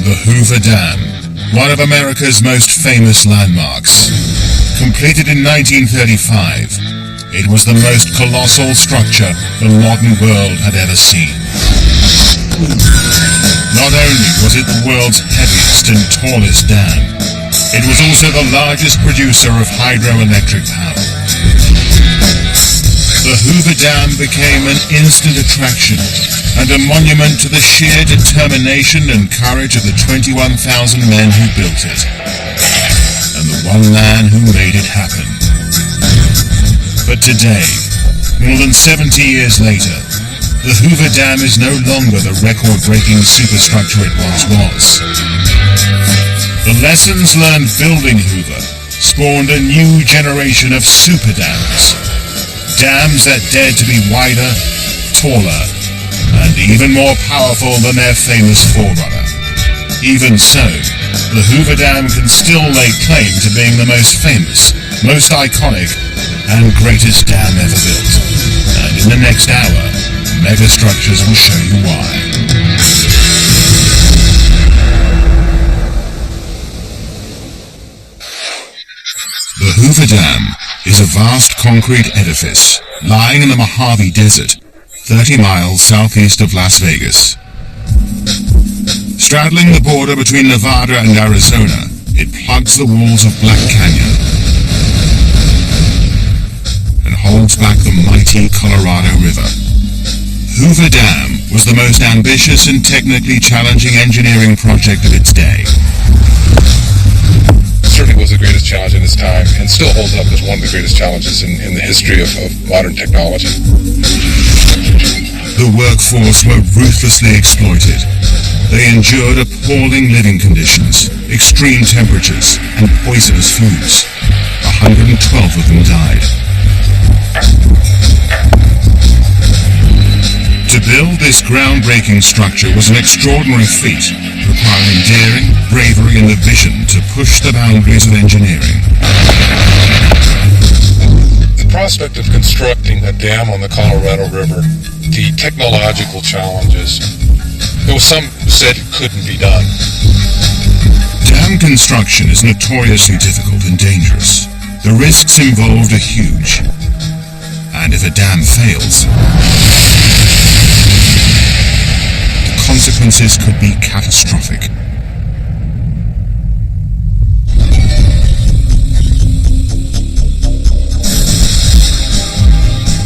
The Hoover Dam, one of America's most famous landmarks. Completed in 1935, it was the most colossal structure the modern world had ever seen. Not only was it the world's heaviest and tallest dam, it was also the largest producer of hydroelectric power. The Hoover Dam became an instant attraction and a monument to the sheer determination and courage of the 21,000 men who built it, and the one man who made it happen. But today, more than 70 years later, the Hoover Dam is no longer the record-breaking superstructure it once was. The lessons learned building Hoover spawned a new generation of super dams. Dams that dared to be wider, taller, and even more powerful than their famous forerunner. Even so, the Hoover Dam can still lay claim to being the most famous, most iconic, and greatest dam ever built. And in the next hour, Megastructures will show you why. The Hoover Dam is a vast concrete edifice lying in the Mojave Desert, 30 miles southeast of Las Vegas. Straddling the border between Nevada and Arizona, it plugs the walls of Black Canyon and holds back the mighty Colorado River. Hoover Dam was the most ambitious and technically challenging engineering project of its day. Certainly was the greatest challenge in its time, and still holds up as one of the greatest challenges in the history of modern technology. The workforce were ruthlessly exploited. They endured appalling living conditions, extreme temperatures, and poisonous fumes. 112 of them died. To build this groundbreaking structure was an extraordinary feat, requiring daring, bravery, and the vision to push the boundaries of engineering. The prospect of constructing a dam on the Colorado River, the technological challenges, there was some who said it couldn't be done. Dam construction is notoriously difficult and dangerous. The risks involved are huge. And if a dam fails, the consequences could be catastrophic.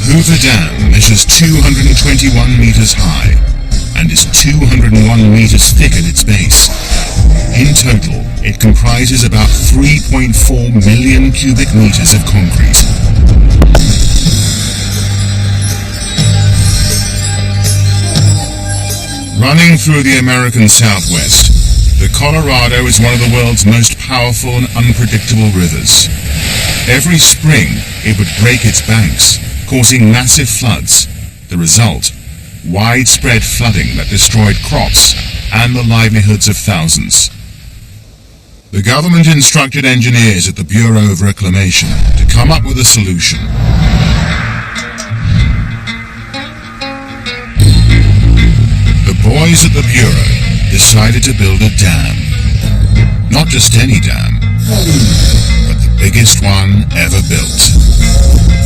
Hoover Dam measures 221 meters high and is 201 meters thick at its base. In total, it comprises about 3.4 million cubic meters of concrete. Running through the American Southwest, the Colorado is one of the world's most powerful and unpredictable rivers. Every spring, it would break its banks, causing massive floods. The result, widespread flooding that destroyed crops and the livelihoods of thousands. The government instructed engineers at the Bureau of Reclamation to come up with a solution. The boys at the Bureau decided to build a dam. Not just any dam, but the biggest one ever built.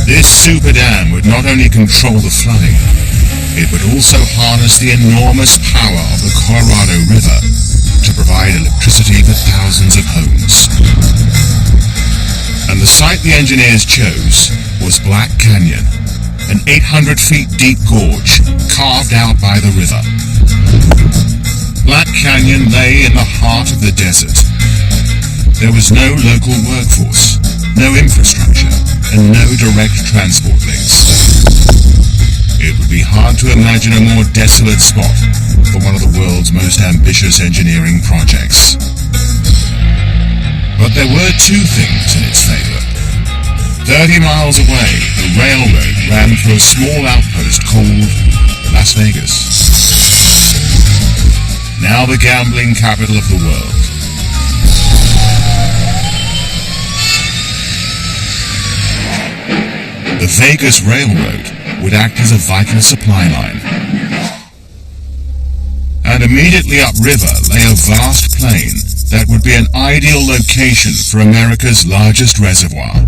This super dam would not only control the flooding, it would also harness the enormous power of the Colorado River to provide electricity for thousands of homes. And the site the engineers chose was Black Canyon, an 800 feet deep gorge carved out by the river. Black Canyon lay in the heart of the desert. There was no local workforce, no infrastructure, and no direct transport links. It would be hard to imagine a more desolate spot for one of the world's most ambitious engineering projects. But there were two things in its favor. 30 miles away, the railroad ran through a small outpost called Las Vegas. Now the gambling capital of the world. The Vegas Railroad would act as a vital supply line. and immediately upriver lay a vast plain that would be an ideal location for America's largest reservoir.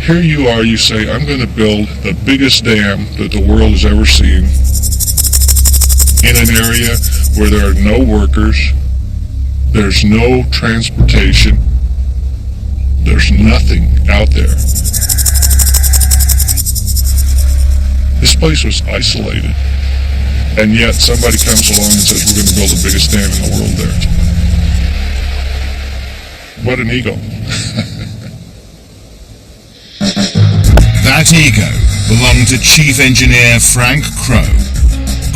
Here you are, you say, I'm going to build the biggest dam that the world has ever seen in an area where there are no workers, there's no transportation, there's nothing out there. This place was isolated, and yet somebody comes along and says, we're going to build the biggest dam in the world there. What an ego. That ego belonged to Chief Engineer Frank Crowe.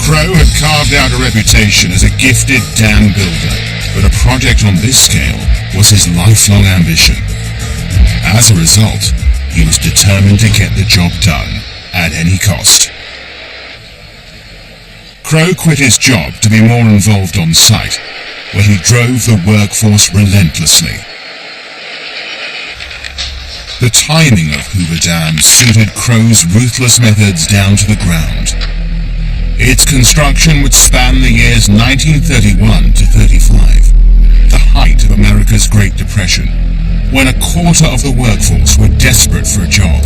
Crowe had carved out a reputation as a gifted dam builder, but a project on this scale was his lifelong ambition. As a result, he was determined to get the job done at any cost. Crowe quit his job to be more involved on site, where he drove the workforce relentlessly. The timing of Hoover Dam suited Crowe's ruthless methods down to the ground. Its construction would span the years 1931 to 35, the height of America's Great Depression, when a quarter of the workforce were desperate for a job.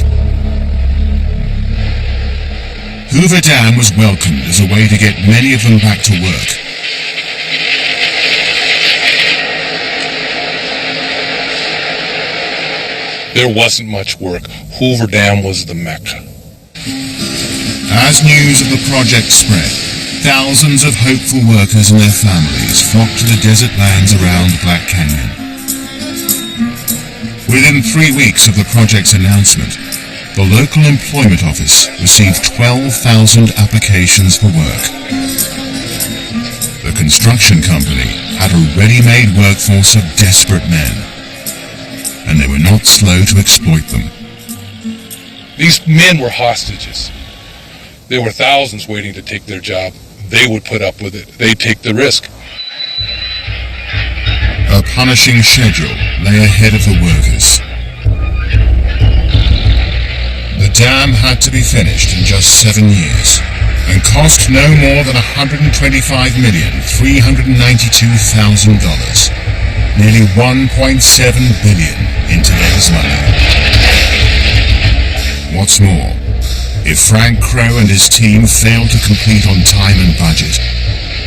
Hoover Dam was welcomed as a way to get many of them back to work. There wasn't much work. Hoover Dam was the Mecca. As news of the project spread, thousands of hopeful workers and their families flocked to the desert lands around Black Canyon. Within 3 weeks of the project's announcement, the local employment office received 12,000 applications for work. The construction company had a ready-made workforce of desperate men, and they were not slow to exploit them. These men were hostages. There were thousands waiting to take their job. They would put up with it. They'd take the risk. A punishing schedule lay ahead of the workers. The dam had to be finished in just 7 years and cost no more than $125,392,000, nearly $1.7 billion in today's money. What's more, if Frank Crowe and his team failed to complete on time and budget,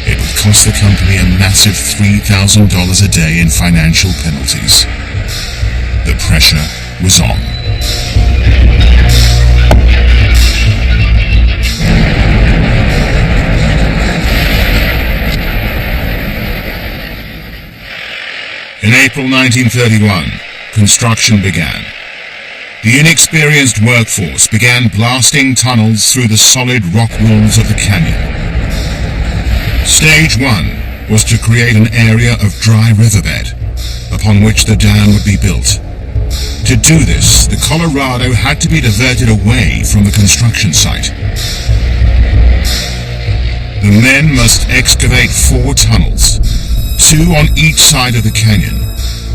it would cost the company a massive $3,000 a day in financial penalties. The pressure was on. In April 1931, construction began. The inexperienced workforce began blasting tunnels through the solid rock walls of the canyon. Stage 1 was to create an area of dry riverbed, upon which the dam would be built. To do this, the Colorado had to be diverted away from the construction site. The men must excavate 4 tunnels, 2 on each side of the canyon,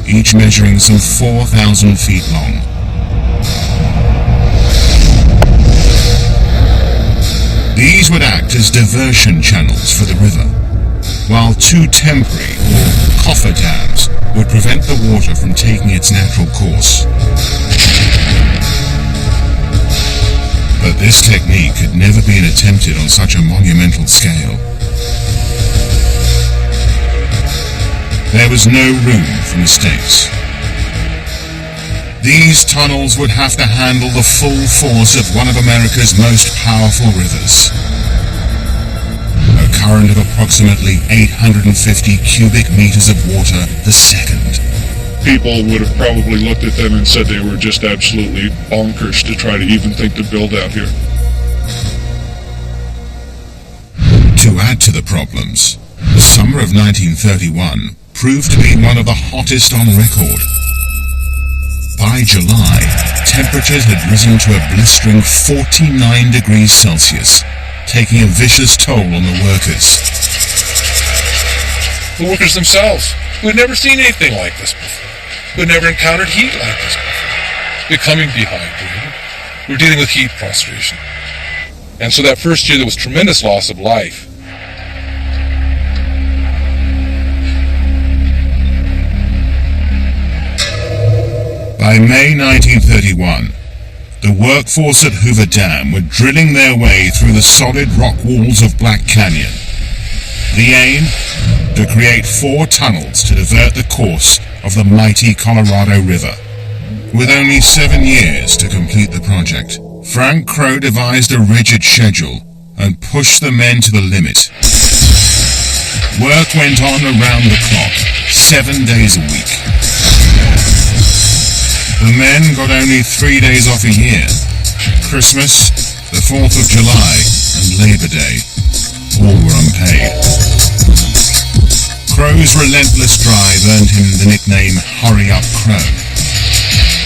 each measuring some 4,000 feet long. These would act as diversion channels for the river, while 2 temporary or coffer dams would prevent the water from taking its natural course. But this technique had never been attempted on such a monumental scale. There was no room for mistakes. These tunnels would have to handle the full force of one of America's most powerful rivers. A current of approximately 850 cubic meters of water a second. People would have probably looked at them and said they were just absolutely bonkers to try to even think to build out here. To add to the problems, the summer of 1931 proved to be one of the hottest on record. By July, temperatures had risen to a blistering 49 degrees Celsius, taking a vicious toll on the workers. The workers themselves, who had never seen anything like this before, who had never encountered heat like this before, becoming dehydrated, were dealing with heat prostration. And so that first year there was tremendous loss of life. By May 1931, the workforce at Hoover Dam were drilling their way through the solid rock walls of Black Canyon. The aim? To create 4 tunnels to divert the course of the mighty Colorado River. With only 7 years to complete the project, Frank Crowe devised a rigid schedule and pushed the men to the limit. Work went on around the clock, 7 days a week. The men got only 3 days off a year: Christmas, the 4th of July, and Labor Day. All were unpaid. Crowe's relentless drive earned him the nickname Hurry Up Crowe.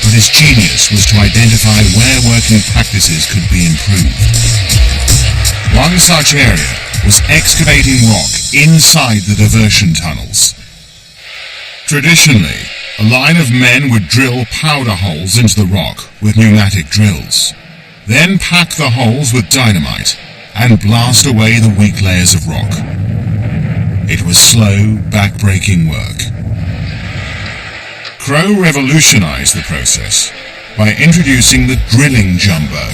But his genius was to identify where working practices could be improved. One such area was excavating rock inside the diversion tunnels. Traditionally, a line of men would drill powder holes into the rock with pneumatic drills, then pack the holes with dynamite and blast away the weak layers of rock. It was slow, back-breaking work. Crowe revolutionized the process by introducing the drilling jumbo,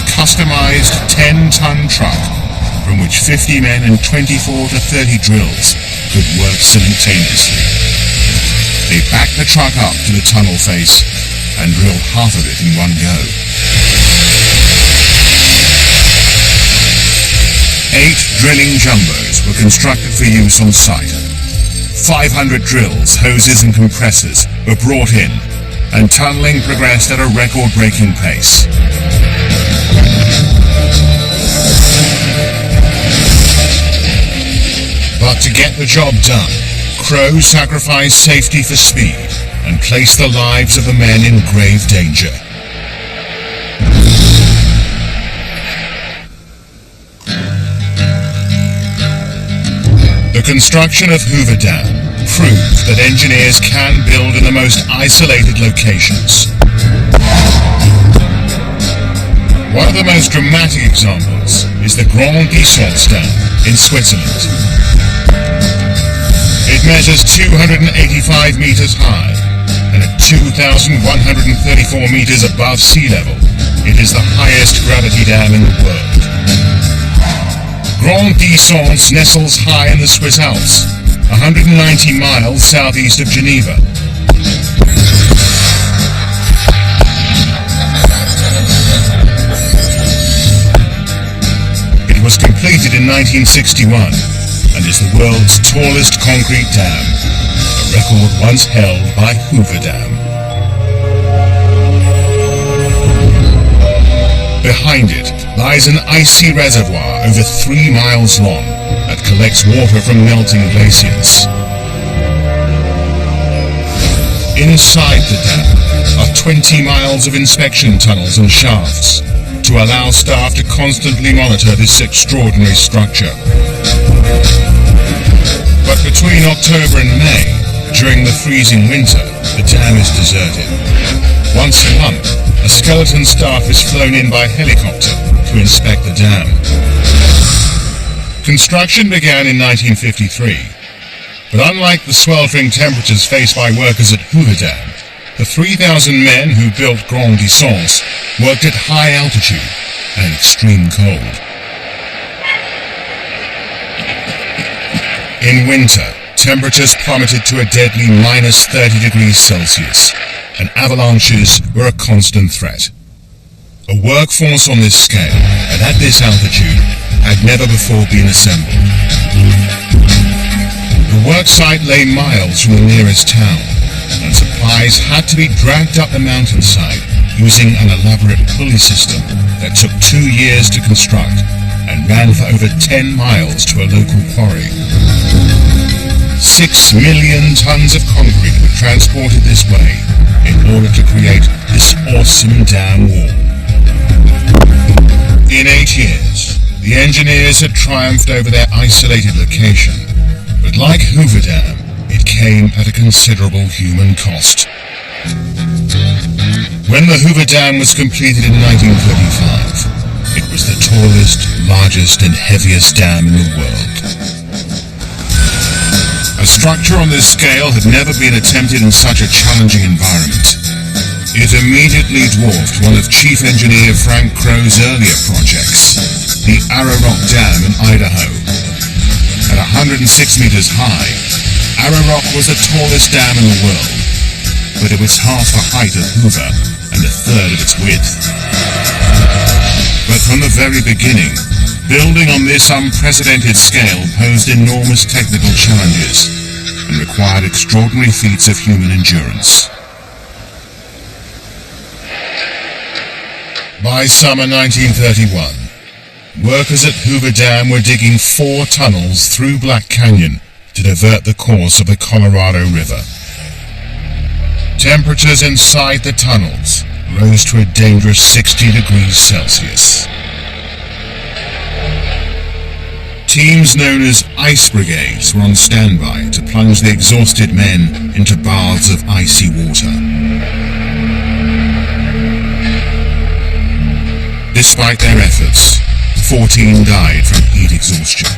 a customized 10-ton truck from which 50 men and 24 to 30 drills could work simultaneously. They backed the truck up to the tunnel face and drilled half of it in one go. 8 drilling jumbos were constructed for use on site. 500 drills, hoses and compressors were brought in, and tunneling progressed at a record-breaking pace. But to get the job done, Crowe sacrificed safety for speed and placed the lives of the men in grave danger. The construction of Hoover Dam proved that engineers can build in the most isolated locations. One of the most dramatic examples is the Grand Distance Dam in Switzerland. It measures 285 meters high, and at 2,134 meters above sea level, it is the highest gravity dam in the world. Grand Distance nestles high in the Swiss Alps, 190 miles southeast of Geneva. It was completed in 1961 and is the world's tallest concrete dam, a record once held by Hoover Dam. Behind it lies an icy reservoir over 3 miles long that collects water from melting glaciers. Inside the dam are 20 miles of inspection tunnels and shafts to allow staff to constantly monitor this extraordinary structure. But between October and May, during the freezing winter, the dam is deserted. Once a month, a skeleton staff is flown in by helicopter to inspect the dam. Construction began in 1953, but unlike the sweltering temperatures faced by workers at Hoover Dam, the 3,000 men who built Grand Distance worked at high altitude and extreme cold. In winter, temperatures plummeted to a deadly minus 30 degrees Celsius, and avalanches were a constant threat. A workforce on this scale and at this altitude had never before been assembled. The worksite lay miles from the nearest town, and supplies had to be dragged up the mountainside using an elaborate pulley system that took 2 years to construct and ran for over 10 miles to a local quarry. 6 million tons of concrete were transported this way in order to create this awesome dam wall. In 8 years, the engineers had triumphed over their isolated location, but like Hoover Dam, it came at a considerable human cost. When the Hoover Dam was completed in 1935, it was the tallest, largest and heaviest dam in the world. A structure on this scale had never been attempted in such a challenging environment, It immediately dwarfed one of Chief Engineer Frank Crowe's earlier projects, the Ararock Dam in Idaho. At 106 meters high, Ararock was the tallest dam in the world, but it was half the height of Hoover and a third of its width. But from the very beginning, building on this unprecedented scale posed enormous technical challenges and required extraordinary feats of human endurance. By summer 1931, workers at Hoover Dam were digging 4 tunnels through Black Canyon to divert the course of the Colorado River. Temperatures inside the tunnels rose to a dangerous 60 degrees Celsius. Teams known as ice brigades were on standby to plunge the exhausted men into baths of icy water. Despite their efforts, 14 died from heat exhaustion.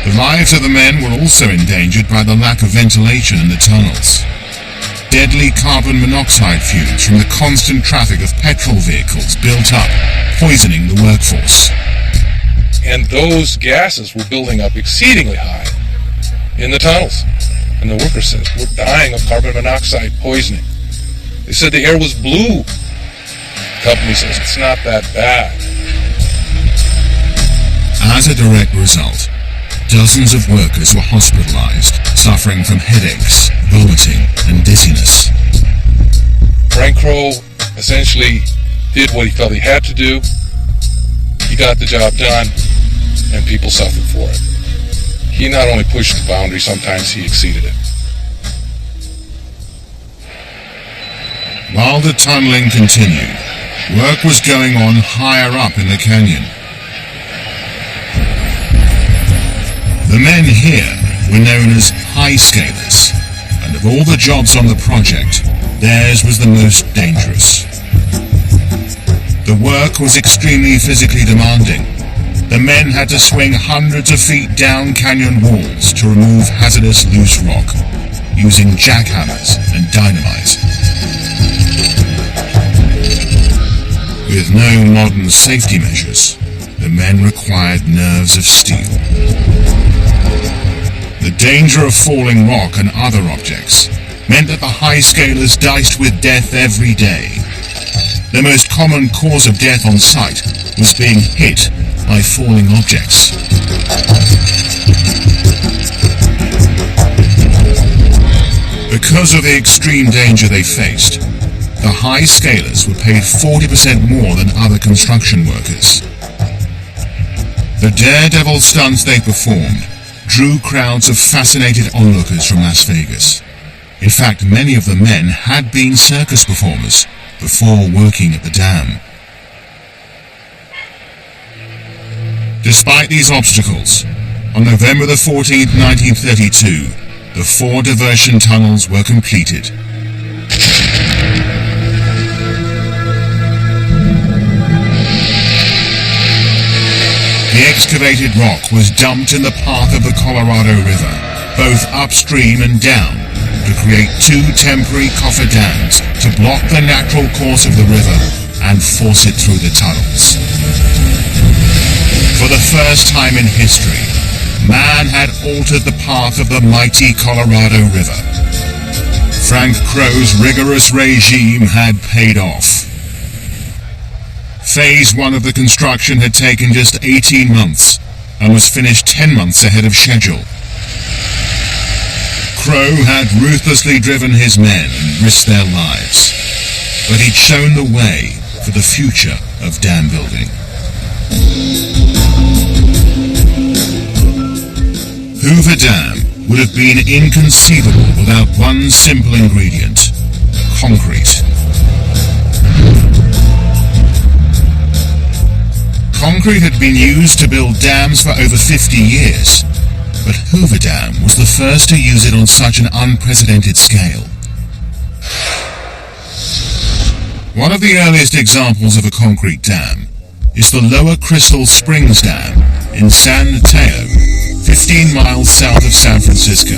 The lives of the men were also endangered by the lack of ventilation in the tunnels. Deadly carbon monoxide fumes from the constant traffic of petrol vehicles built up, poisoning the workforce. And those gases were building up exceedingly high in the tunnels. And the workers said, we're dying of carbon monoxide poisoning. They said the air was blue. The company says it's not that bad. As a direct result, dozens of workers were hospitalized, suffering from headaches, vomiting, and dizziness. Frank Crowe essentially did what he felt he had to do. He got the job done, and people suffered for it. He not only pushed the boundary, sometimes he exceeded it. While the tunneling continued, work was going on higher up in the canyon. The men here were known as high scalers, and of all the jobs on the project, theirs was the most dangerous. The work was extremely physically demanding. The men had to swing hundreds of feet down canyon walls to remove hazardous loose rock, using jackhammers and dynamite. With no modern safety measures, the men required nerves of steel. The danger of falling rock and other objects meant that the high scalers diced with death every day. The most common cause of death on site was being hit by falling objects. Because of the extreme danger they faced, the high scalers were paid 40% more than other construction workers. The daredevil stunts they performed drew crowds of fascinated onlookers from Las Vegas. In fact, many of the men had been circus performers before working at the dam. Despite these obstacles, on November the 14th, 1932, the 4 diversion tunnels were completed. The excavated rock was dumped in the path of the Colorado River, both upstream and down, to create 2 temporary coffer dams to block the natural course of the river and force it through the tunnels. For the first time in history, man had altered the path of the mighty Colorado River. Frank Crowe's rigorous regime had paid off. Phase 1 of the construction had taken just 18 months and was finished 10 months ahead of schedule. Crowe had ruthlessly driven his men and risked their lives, but he'd shown the way for the future of dam building. Hoover Dam would have been inconceivable without one simple ingredient: concrete. Concrete had been used to build dams for over 50 years, but Hoover Dam was the first to use it on such an unprecedented scale. One of the earliest examples of a concrete dam is the Lower Crystal Springs Dam in San Mateo, 15 miles south of San Francisco.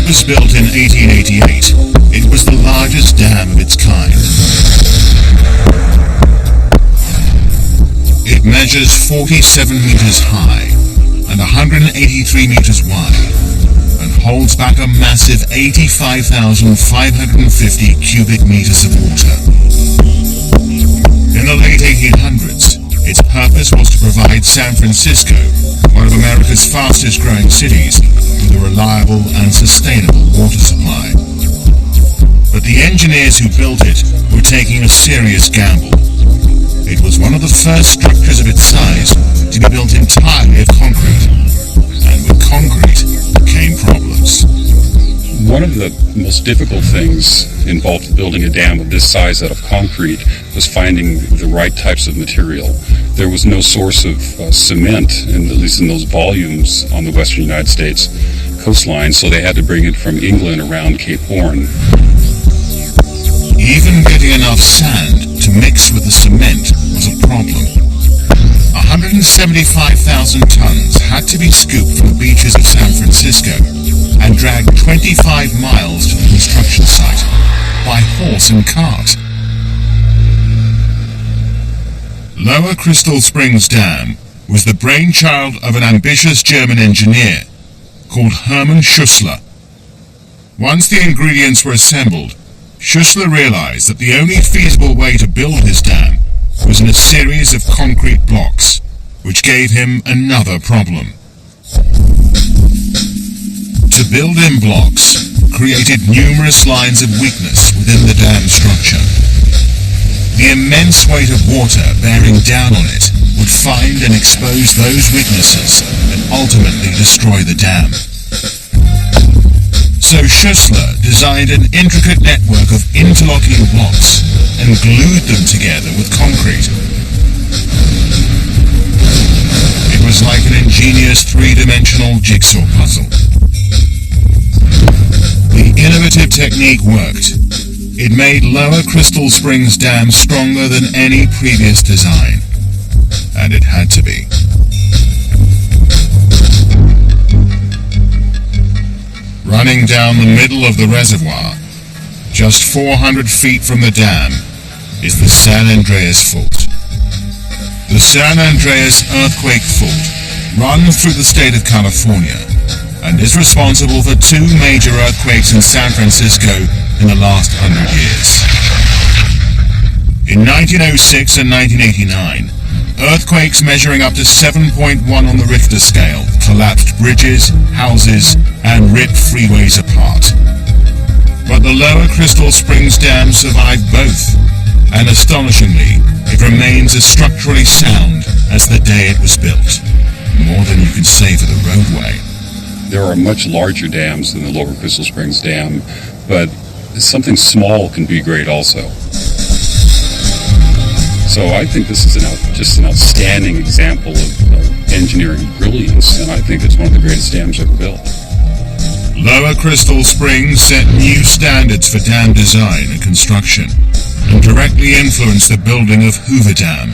it was built in 1888, it was the largest dam of its kind. It measures 47 meters high and 183 meters wide and holds back a massive 85,550 cubic meters of water. In the late 1800s, its purpose was to provide San Francisco, one of America's fastest growing cities, with a reliable and sustainable water supply. But the engineers who built it were taking a serious gamble. It was one of the first structures of its size to be built entirely of concrete, and with concrete came problems. One of the most difficult things involved in building a dam of this size out of concrete was finding the right types of material. There was no source of cement, at least in those volumes, on the western United States coastline, so they had to bring it from England around Cape Horn. Even getting enough sand to mix with the cement was a problem. 175,000 tons had to be scooped from the beaches of San Francisco and dragged 25 miles to the construction site by horse and cart. Lower Crystal Springs Dam was the brainchild of an ambitious German engineer called Hermann Schussler. Once the ingredients were assembled, Schussler realized that the only feasible way to build his dam was in a series of concrete blocks, which gave him another problem. To build in blocks created numerous lines of weakness within the dam structure. The immense weight of water bearing down on it would find and expose those weaknesses and ultimately destroy the dam. So Schussler designed an intricate network of interlocking blocks and glued them together with concrete. It was like an ingenious three-dimensional jigsaw puzzle. The innovative technique worked. It made Lower Crystal Springs Dam stronger than any previous design. And it had to be. Running down the middle of the reservoir, just 400 feet from the dam, is the San Andreas Fault. The San Andreas Earthquake Fault runs through the state of California and is responsible for two major earthquakes in San Francisco in the last 100 years. In 1906 and 1989, earthquakes measuring up to 7.1 on the Richter scale collapsed bridges, houses, and ripped freeways apart. But the Lower Crystal Springs Dam survived both, and astonishingly, it remains as structurally sound as the day it was built. More than you can say for the roadway. There are much larger dams than the Lower Crystal Springs Dam, but something small can be great also. So I think this is just an outstanding example of engineering brilliance, and I think it's one of the greatest dams ever built. Lower Crystal Springs set new standards for dam design and construction, and directly influenced the building of Hoover Dam.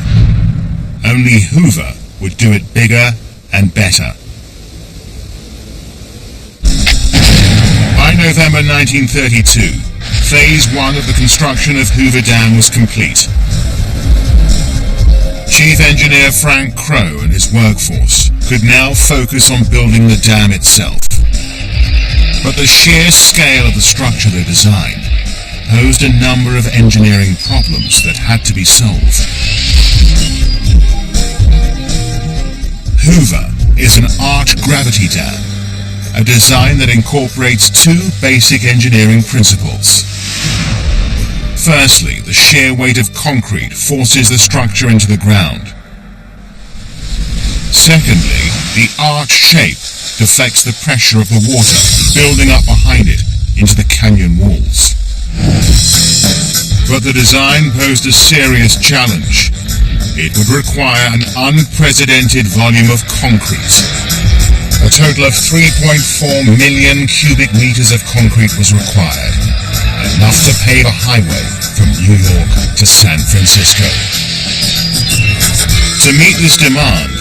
Only Hoover would do it bigger and better. By November 1932, Phase 1 of the construction of Hoover Dam was complete. Chief Engineer Frank Crowe and his workforce could now focus on building the dam itself. But the sheer scale of the structure they designed posed a number of engineering problems that had to be solved. Hoover is an arch gravity dam, a design that incorporates two basic engineering principles. Firstly, the sheer weight of concrete forces the structure into the ground. Secondly, the arch shape deflects the pressure of the water building up behind it into the canyon walls. But the design posed a serious challenge. It would require an unprecedented volume of concrete. A total of 3.4 million cubic meters of concrete was required, enough to pave a highway from New York to San Francisco. To meet this demand,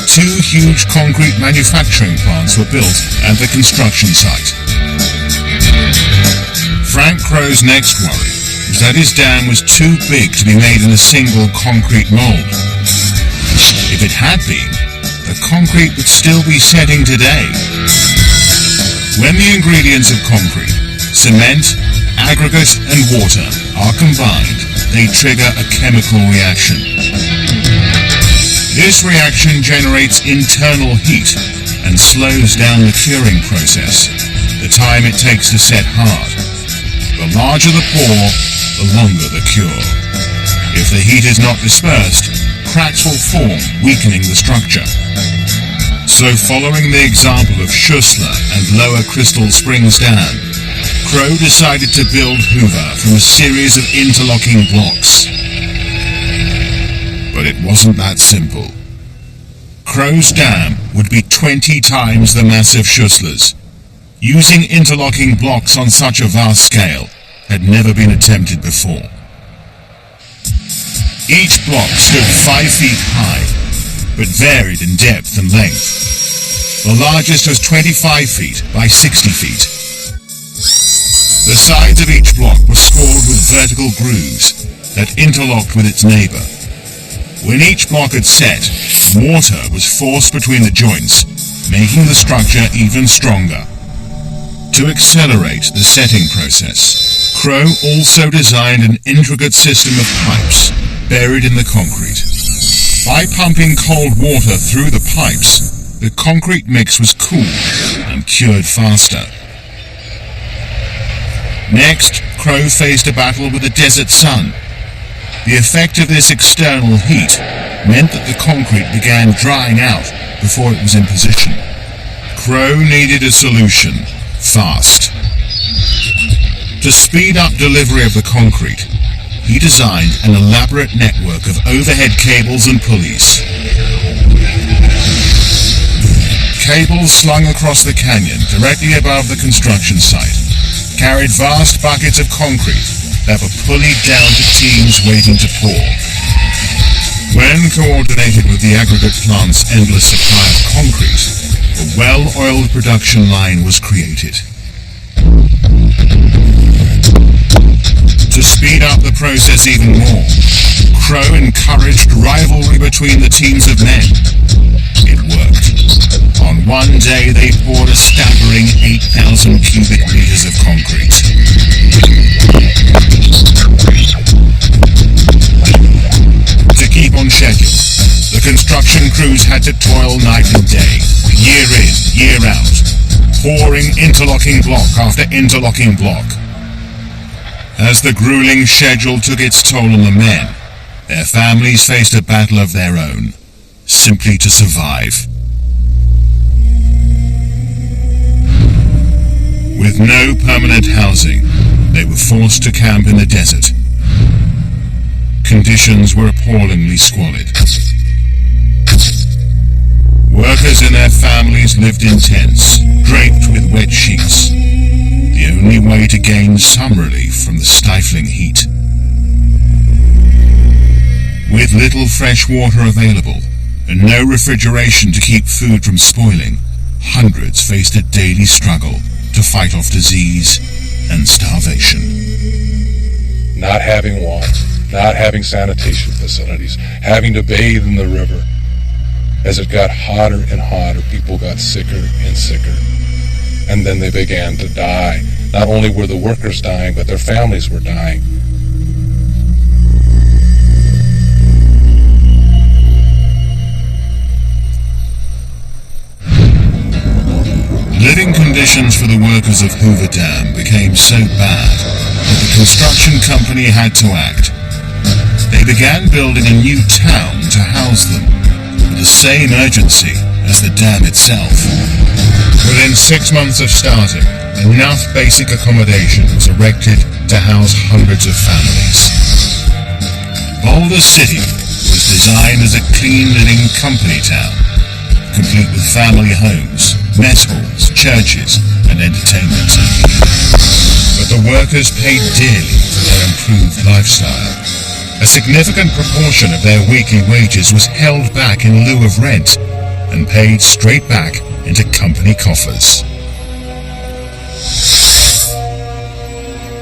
two huge concrete manufacturing plants were built at the construction site. Frank Crow's next worry was that his dam was too big to be made in a single concrete mold. If it had been, the concrete would still be setting today. When the ingredients of concrete, cement, aggregate and water are combined, they trigger a chemical reaction. This reaction generates internal heat and slows down the curing process, the time it takes to set hard. The larger the pore, the longer the cure. If the heat is not dispersed, cracks will form, weakening the structure. So following the example of Schussler and Lower Crystal Springs Dam, Crow decided to build Hoover from a series of interlocking blocks. But it wasn't that simple. Crow's dam would be 20 times the mass of Schussler's. Using interlocking blocks on such a vast scale had never been attempted before. Each block stood 5 feet high, but varied in depth and length. The largest was 25 feet by 60 feet. The sides of each block were scored with vertical grooves that interlocked with its neighbor. When each block had set, water was forced between the joints, making the structure even stronger. To accelerate the setting process, Crow also designed an intricate system of pipes buried in the concrete. By pumping cold water through the pipes, the concrete mix was cooled and cured faster. Next, Crow faced a battle with the desert sun. The effect of this external heat meant that the concrete began drying out before it was in position. Crow needed a solution, fast. To speed up delivery of the concrete, he designed an elaborate network of overhead cables and pulleys. Cables slung across the canyon directly above the construction site carried vast buckets of concrete that were pulleyed down to teams waiting to pour. When coordinated with the aggregate plant's endless supply of concrete, a well-oiled production line was created. To speed up the process even more, Crow encouraged rivalry between the teams of men. It worked. On one day they poured a staggering 8,000 cubic meters of concrete. To keep on schedule, the construction crews had to toil night and day, year in, year out, pouring interlocking block after interlocking block. As the grueling schedule took its toll on the men, their families faced a battle of their own, simply to survive. With no permanent housing, they were forced to camp in the desert. Conditions were appallingly squalid. Workers and their families lived in tents, draped with wet sheets, the only way to gain some relief from the stifling heat. With little fresh water available, and no refrigeration to keep food from spoiling, hundreds faced a daily struggle to fight off disease and starvation. Not having water, not having sanitation facilities, having to bathe in the river. As it got hotter and hotter, people got sicker and sicker. And then they began to die. Not only were the workers dying, but their families were dying. Living conditions for the workers of Hoover Dam became so bad that the construction company had to act. They began building a new town to house them, with the same urgency as the dam itself. Within 6 months of starting, enough basic accommodation was erected to house hundreds of families. Boulder City was designed as a clean living company town, complete with family homes, mess halls, churches, and entertainment. But the workers paid dearly for their improved lifestyle. A significant proportion of their weekly wages was held back in lieu of rent and paid straight back into company coffers.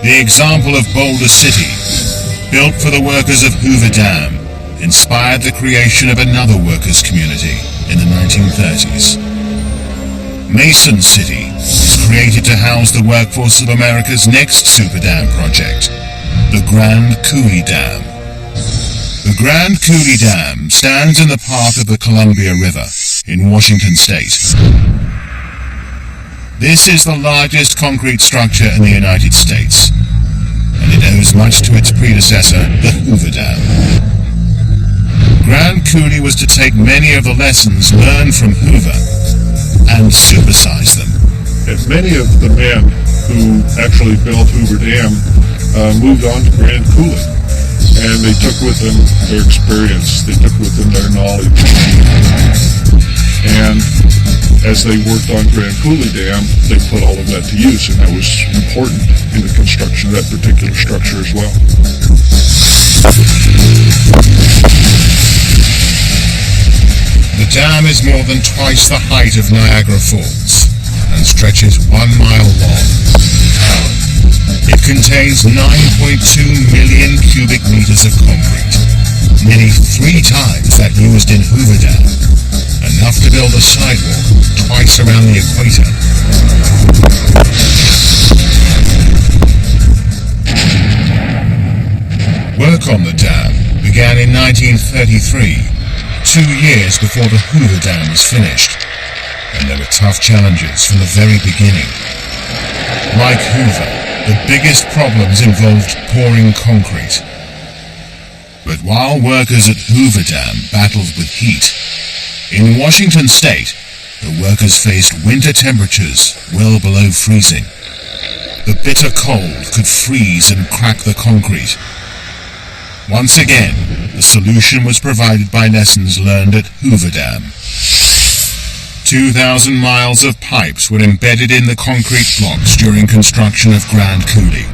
The example of Boulder City, built for the workers of Hoover Dam, inspired the creation of another workers' community in the 1930s. Mason City was created to house the workforce of America's next super dam project, the Grand Coulee Dam. The Grand Coulee Dam stands in the path of the Columbia River in Washington State. This is the largest concrete structure in the United States, and it owes much to its predecessor, the Hoover Dam. Grand Coulee was to take many of the lessons learned from Hoover and supersize them. And many of the men who actually built Hoover Dam moved on to Grand Coulee, and they took with them their experience, they took with them their knowledge. And as they worked on Grand Coulee Dam, they put all of that to use, and that was important in the construction of that particular structure as well. The dam is more than twice the height of Niagara Falls and stretches 1 mile long. It contains 9.2 million cubic meters of concrete, nearly 3 times that used in Hoover Dam, enough to build a sidewalk twice around the equator. Work on the dam began in 1933, 2 years before the Hoover Dam was finished, and there were tough challenges from the very beginning. Like Hoover, the biggest problems involved pouring concrete. But while workers at Hoover Dam battled with heat, in Washington State, the workers faced winter temperatures well below freezing. The bitter cold could freeze and crack the concrete. Once again, the solution was provided by lessons learned at Hoover Dam. 2,000 miles of pipes were embedded in the concrete blocks during construction of Grand Coulee.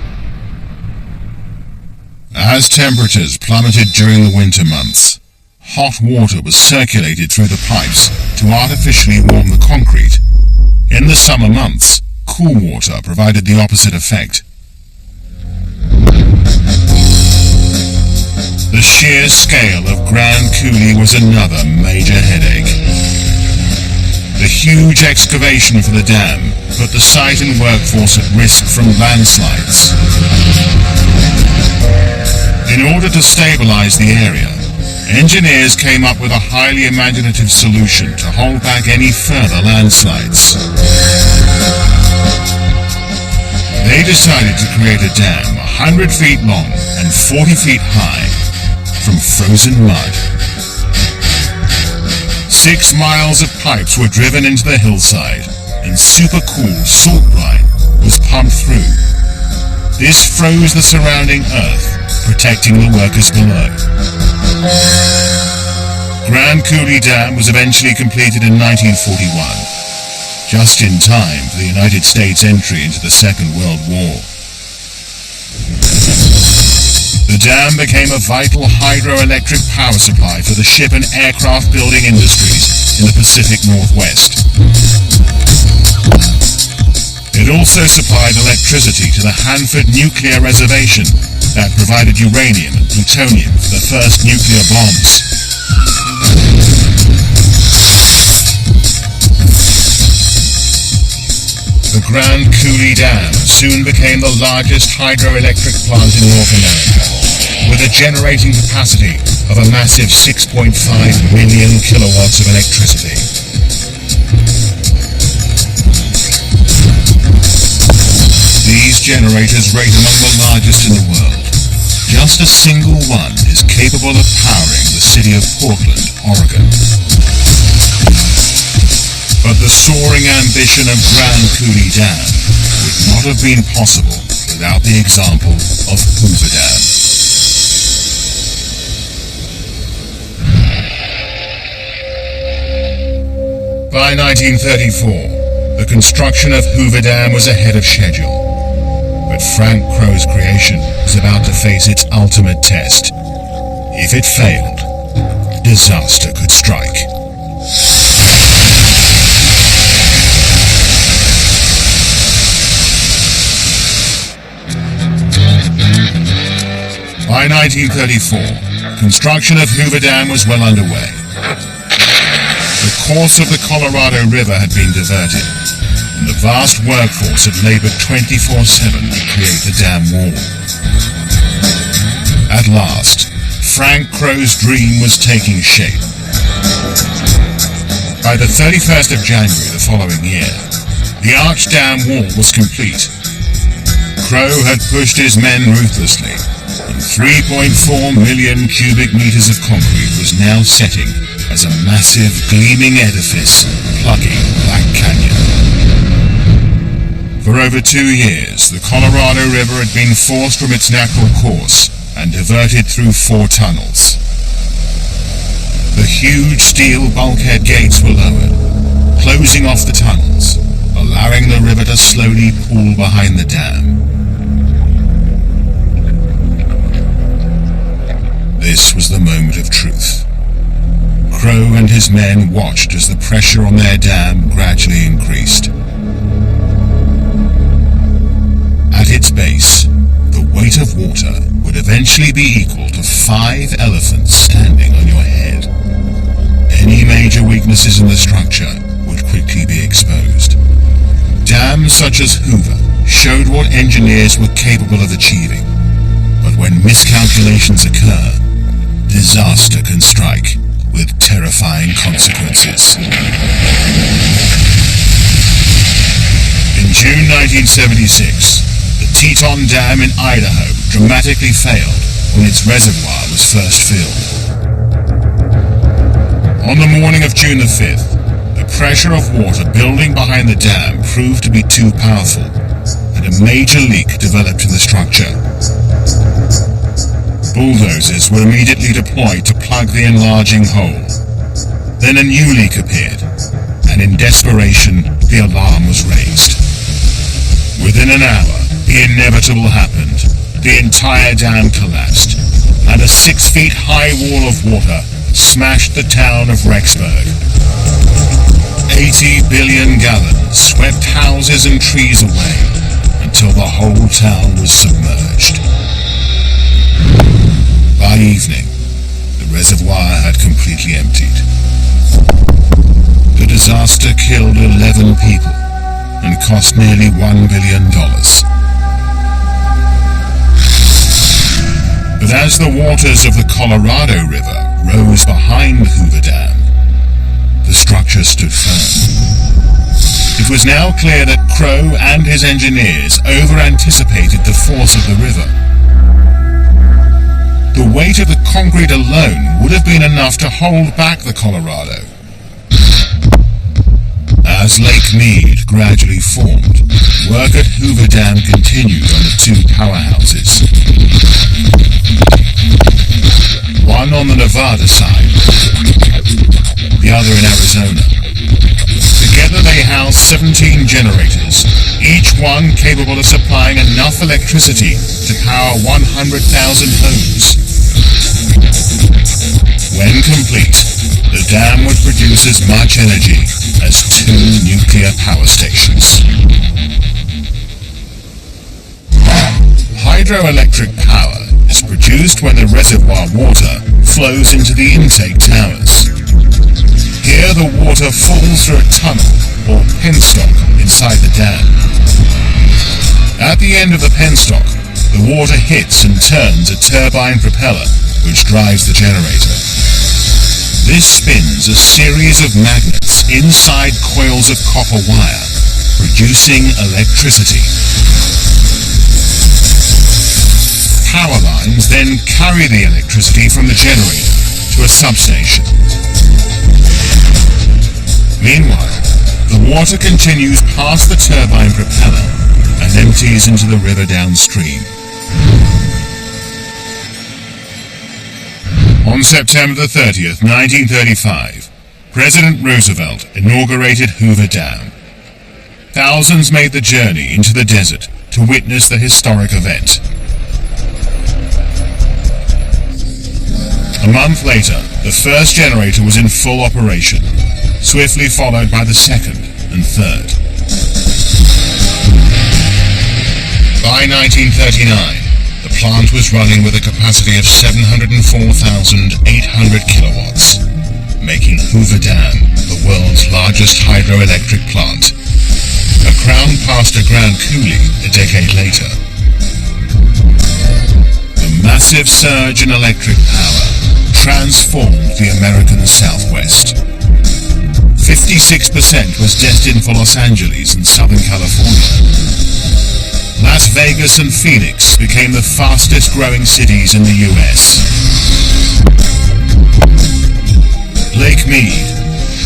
As temperatures plummeted during the winter months, hot water was circulated through the pipes to artificially warm the concrete. In the summer months, cool water provided the opposite effect. The sheer scale of Grand Coulee was another major headache. The huge excavation for the dam put the site and workforce at risk from landslides. In order to stabilize the area, engineers came up with a highly imaginative solution to hold back any further landslides. They decided to create a dam 100 feet long and 40 feet high from frozen mud. 6 miles of pipes were driven into the hillside, and supercooled salt brine was pumped through. This froze the surrounding earth, protecting the workers below. Grand Coulee Dam was eventually completed in 1941, just in time for the United States' entry into the Second World War. The dam became a vital hydroelectric power supply for the ship and aircraft building industries in the Pacific Northwest. It also supplied electricity to the Hanford Nuclear Reservation that provided uranium and plutonium for the first nuclear bombs. The Grand Coulee Dam soon became the largest hydroelectric plant in North America, with a generating capacity of a massive 6.5 million kilowatts of electricity. These generators rate among the largest in the world. Just a single one is capable of powering the city of Portland, Oregon. But the soaring ambition of Grand Coulee Dam would not have been possible without the example of Hoover Dam. By 1934, the construction of Hoover Dam was ahead of schedule. But Frank Crowe's creation was about to face its ultimate test. If it failed, disaster could strike. 1934, construction of Hoover Dam was well underway. The course of the Colorado River had been diverted, and the vast workforce had labored 24/7 to create the dam wall. At last, Frank Crowe's dream was taking shape. By the 31st of January the following year, the arch dam wall was complete. Crowe had pushed his men ruthlessly, and 3.4 million cubic meters of concrete was now setting as a massive, gleaming edifice plugging Black Canyon. For over 2 years, the Colorado River had been forced from its natural course and diverted through 4 tunnels. The huge steel bulkhead gates were lowered, closing off the tunnels, allowing the river to slowly pool behind the dam. This was the moment of truth. Crowe and his men watched as the pressure on their dam gradually increased. At its base, the weight of water would eventually be equal to 5 elephants standing on your head. Any major weaknesses in the structure would quickly be exposed. Dams such as Hoover showed what engineers were capable of achieving, but when miscalculations occur, disaster can strike with terrifying consequences. In June 1976, the Teton Dam in Idaho dramatically failed when its reservoir was first filled. On the morning of June the 5th, the pressure of water building behind the dam proved to be too powerful, and a major leak developed in the structure. Bulldozers were immediately deployed to plug the enlarging hole. Then a new leak appeared, and in desperation, the alarm was raised. Within an hour, the inevitable happened. The entire dam collapsed, and a 6 feet high wall of water smashed the town of Rexburg. 80 billion gallons swept houses and trees away until the whole town was submerged. By evening, the reservoir had completely emptied. The disaster killed 11 people and cost nearly $1 billion. But as the waters of the Colorado River rose behind Hoover Dam, the structure stood firm. It was now clear that Crowe and his engineers over-anticipated the force of the river. The weight of the concrete alone would have been enough to hold back the Colorado. As Lake Mead gradually formed, work at Hoover Dam continued on the 2 powerhouses. One on the Nevada side, the other in Arizona. Together they housed 17 generators, each one capable of supplying enough electricity to power 100,000 homes. When complete, the dam would produce as much energy as 2 nuclear power stations. Hydroelectric power is produced when the reservoir water flows into the intake towers. Here the water falls through a tunnel or penstock inside the dam. At the end of the penstock, the water hits and turns a turbine propeller which drives the generator. This spins a series of magnets inside coils of copper wire, producing electricity. Power lines then carry the electricity from the generator to a substation. Meanwhile, the water continues past the turbine propeller and empties into the river downstream. On September the 30th, 1935, President Roosevelt inaugurated Hoover Dam. Thousands made the journey into the desert to witness the historic event. A month later, the first generator was in full operation, swiftly followed by the second and third. By 1939, the The plant was running with a capacity of 704,800 kilowatts, making Hoover Dam the world's largest hydroelectric plant. A crown passed a ground cooling a decade later. The massive surge in electric power transformed the American Southwest. 56% was destined for Los Angeles and Southern California. Las Vegas and Phoenix became the fastest growing cities in the US. Lake Mead,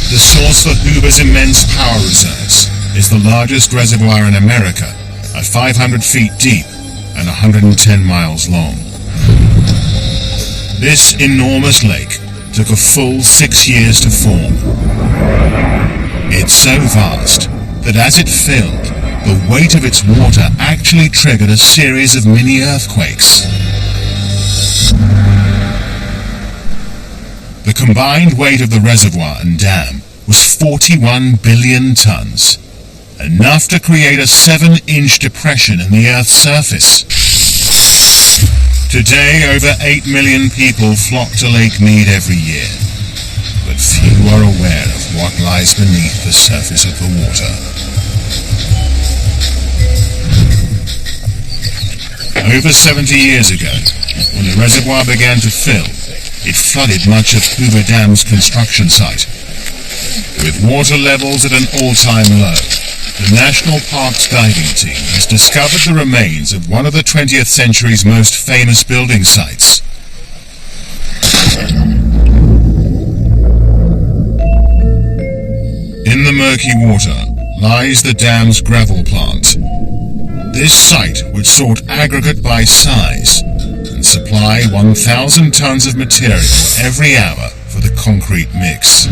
the source for Hoover's immense power reserves, is the largest reservoir in America at 500 feet deep and 110 miles long. This enormous lake took a full 6 years to form. It's so vast that as it filled, the weight of its water actually triggered a series of mini earthquakes. The combined weight of the reservoir and dam was 41 billion tons, enough to create a 7-inch depression in the Earth's surface. Today, over 8 million people flock to Lake Mead every year, but few are aware of what lies beneath the surface of the water. Over 70 years ago, when the reservoir began to fill, it flooded much of Hoover Dam's construction site. With water levels at an all-time low, the National Parks diving team has discovered the remains of one of the 20th century's most famous building sites. In the murky water lies the dam's gravel plant. This site would sort aggregate by size and supply 1,000 tons of material every hour for the concrete mix.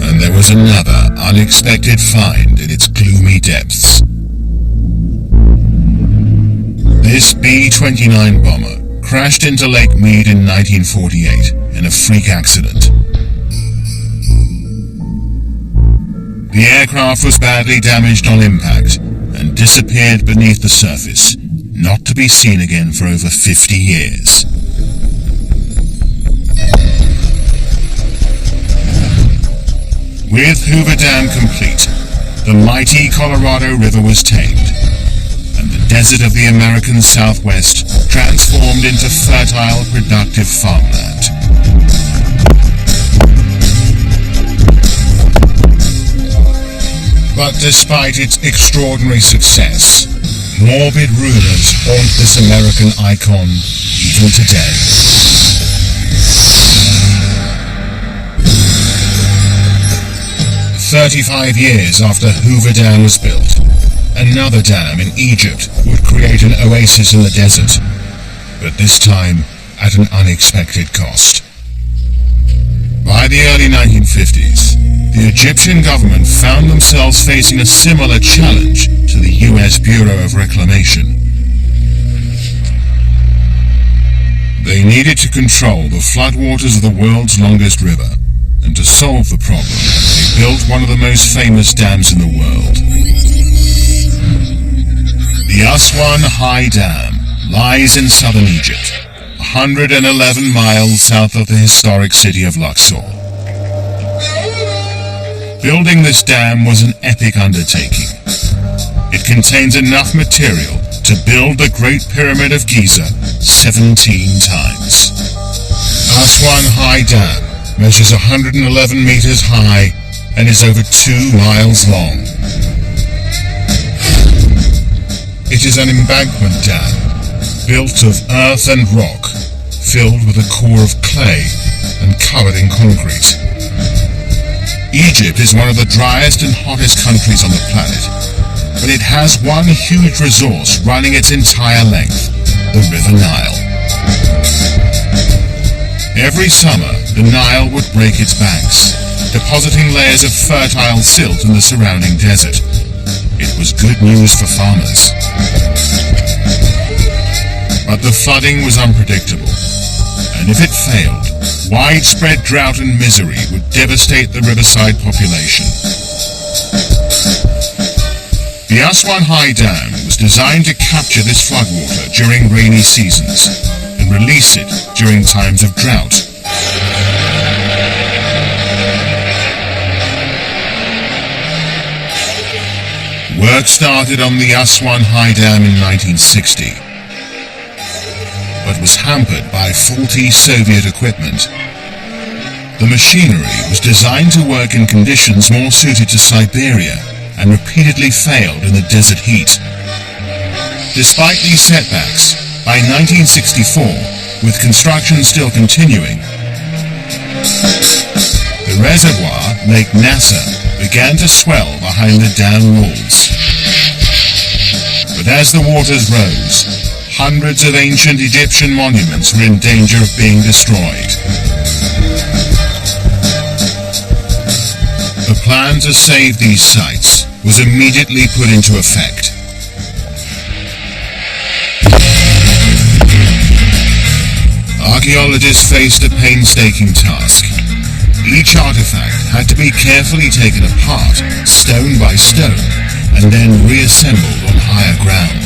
And there was another unexpected find in its gloomy depths. This B-29 bomber crashed into Lake Mead in 1948 in a freak accident. The aircraft was badly damaged on impact and disappeared beneath the surface, not to be seen again for over 50 years. With Hoover Dam complete, the mighty Colorado River was tamed, and the desert of the American Southwest transformed into fertile, productive farmland. But despite its extraordinary success, morbid rumors haunt this American icon even today. "35 years after Hoover Dam was built, another dam in Egypt would create an oasis in the desert, but this time at an unexpected cost. By the early 1950s, the Egyptian government found themselves facing a similar challenge to the US Bureau of Reclamation. They needed to control the floodwaters of the world's longest river, and to solve the problem, they built one of the most famous dams in the world. The Aswan High Dam lies in southern Egypt, 111 miles south of the historic city of Luxor. Building this dam was an epic undertaking. It contains enough material to build the Great Pyramid of Giza 17 times. Aswan High Dam measures 111 meters high and is over 2 miles long. It is an embankment dam, built of earth and rock, filled with a core of clay and covered in concrete. Egypt is one of the driest and hottest countries on the planet, but it has one huge resource running its entire length, the River Nile. Every summer, the Nile would break its banks, depositing layers of fertile silt in the surrounding desert. It was good news for farmers. But the flooding was unpredictable. and if it failed, widespread drought and misery would devastate the riverside population. The Aswan High Dam was designed to capture this floodwater during rainy seasons and release it during times of drought. Work started on the Aswan High Dam in 1960, but was hampered by faulty Soviet equipment. The machinery was designed to work in conditions more suited to Siberia and repeatedly failed in the desert heat. Despite these setbacks, by 1964, with construction still continuing, the reservoir, Lake Nasser, began to swell behind the dam walls. But as the waters rose, hundreds of ancient Egyptian monuments were in danger of being destroyed. The plan to save these sites was immediately put into effect. Archaeologists faced a painstaking task. Each artifact had to be carefully taken apart, stone by stone, and then reassembled on higher ground.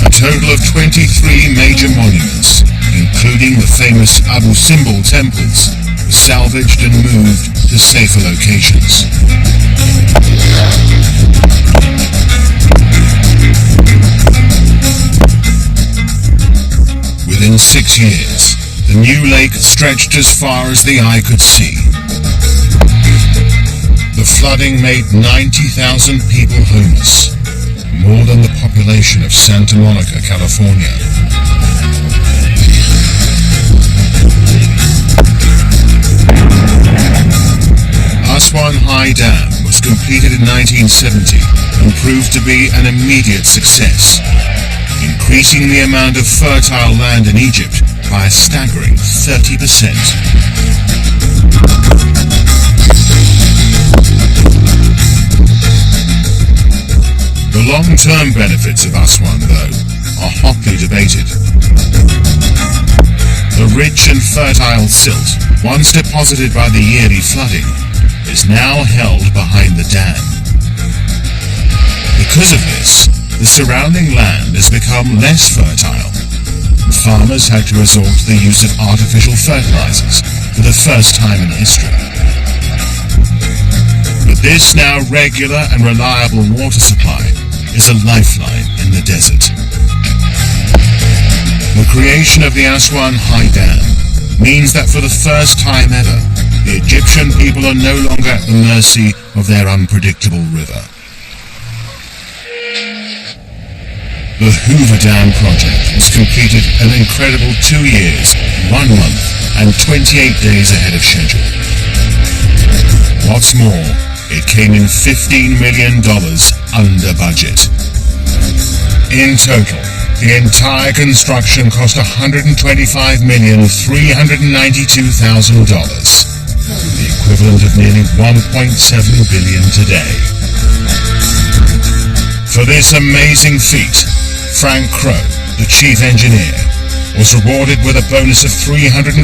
A total of 23 major monuments, including the famous Abu Simbel temples, were salvaged and moved to safer locations. Within 6 years, the new lake stretched as far as the eye could see. The flooding made 90,000 people homeless, more than the population of Santa Monica, California. Aswan High Dam was completed in 1970 and proved to be an immediate success, increasing the amount of fertile land in Egypt by a staggering 30%. The long-term benefits of Aswan, though, are hotly debated. The rich and fertile silt, once deposited by the yearly flooding, is now held behind the dam. Because of this, the surrounding land has become less fertile. Farmers had to resort to the use of artificial fertilizers for the first time in history. But this now regular and reliable water supply is a lifeline in the desert. The creation of the Aswan High Dam means that for the first time ever, the Egyptian people are no longer at the mercy of their unpredictable river. The Hoover Dam project was completed an incredible 2 years, 1 month, and 28 days ahead of schedule. What's more, it came in $15 million under budget. In total, the entire construction cost $125,392,000, the equivalent of nearly $1.7 billion today. For this amazing feat, Frank Crowe, the chief engineer, was rewarded with a bonus of $350,000,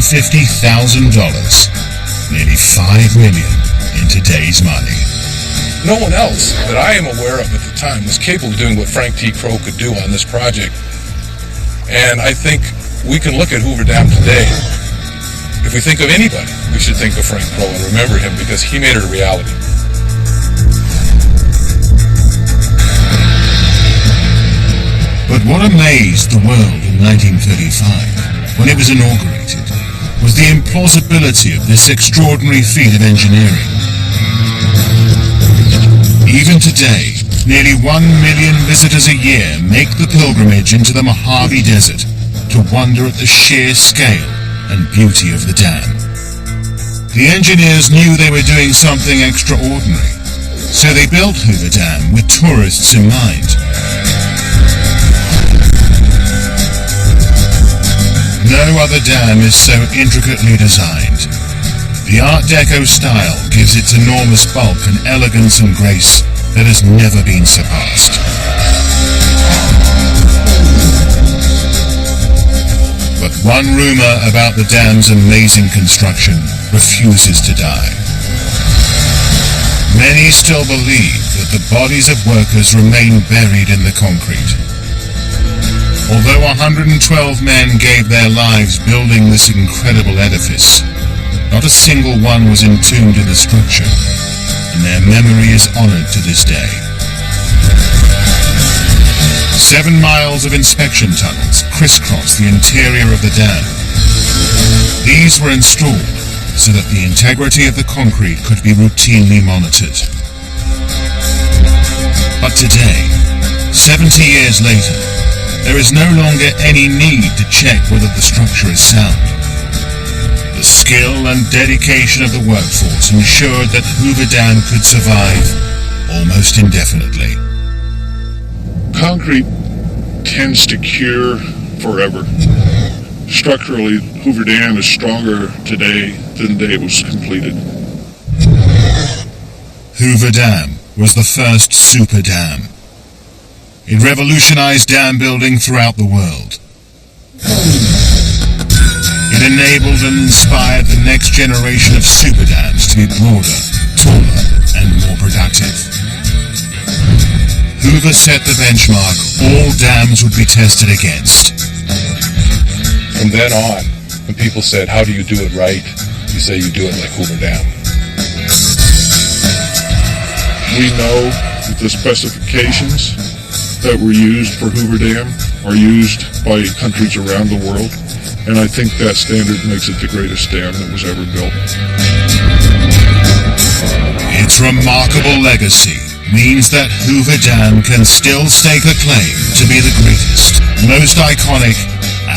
nearly $5 million in today's money. No one else that I am aware of at the time was capable of doing what Frank T. Crowe could do on this project. And I think we can look at Hoover Dam today. If we think of anybody, we should think of Frank Crowe and remember him because he made it a reality. But what amazed the world in 1935, when it was inaugurated, was the implausibility of this extraordinary feat of engineering. Even today, nearly 1 million visitors a year make the pilgrimage into the Mojave Desert to wonder at the sheer scale and beauty of the dam. The engineers knew they were doing something extraordinary, so they built Hoover Dam with tourists in mind. No other dam is so intricately designed. The Art Deco style gives its enormous bulk an elegance and grace that has never been surpassed. But one rumor about the dam's amazing construction refuses to die. Many still believe that the bodies of workers remain buried in the concrete. Although 112 men gave their lives building this incredible edifice, not a single one was entombed in the structure, and their memory is honored to this day. 7 miles of inspection tunnels crisscross the interior of the dam. These were installed so that the integrity of the concrete could be routinely monitored. But today, 70 years later, there is no longer any need to check whether the structure is sound. The skill and dedication of the workforce ensured that Hoover Dam could survive almost indefinitely. Concrete tends to cure forever. Structurally, Hoover Dam is stronger today than the day it was completed. Hoover Dam was the first super dam. It revolutionized dam building throughout the world. It enabled and inspired the next generation of super dams to be broader, taller, and more productive. Hoover set the benchmark all dams would be tested against. From then on, when people said, how do you do it right? You say you do it like Hoover Dam. We know that the specifications that were used for Hoover Dam are used by countries around the world, and I think that standard makes it the greatest dam that was ever built. Its remarkable legacy means that Hoover Dam can still stake a claim to be the greatest, most iconic,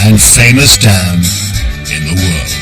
and famous dam in the world.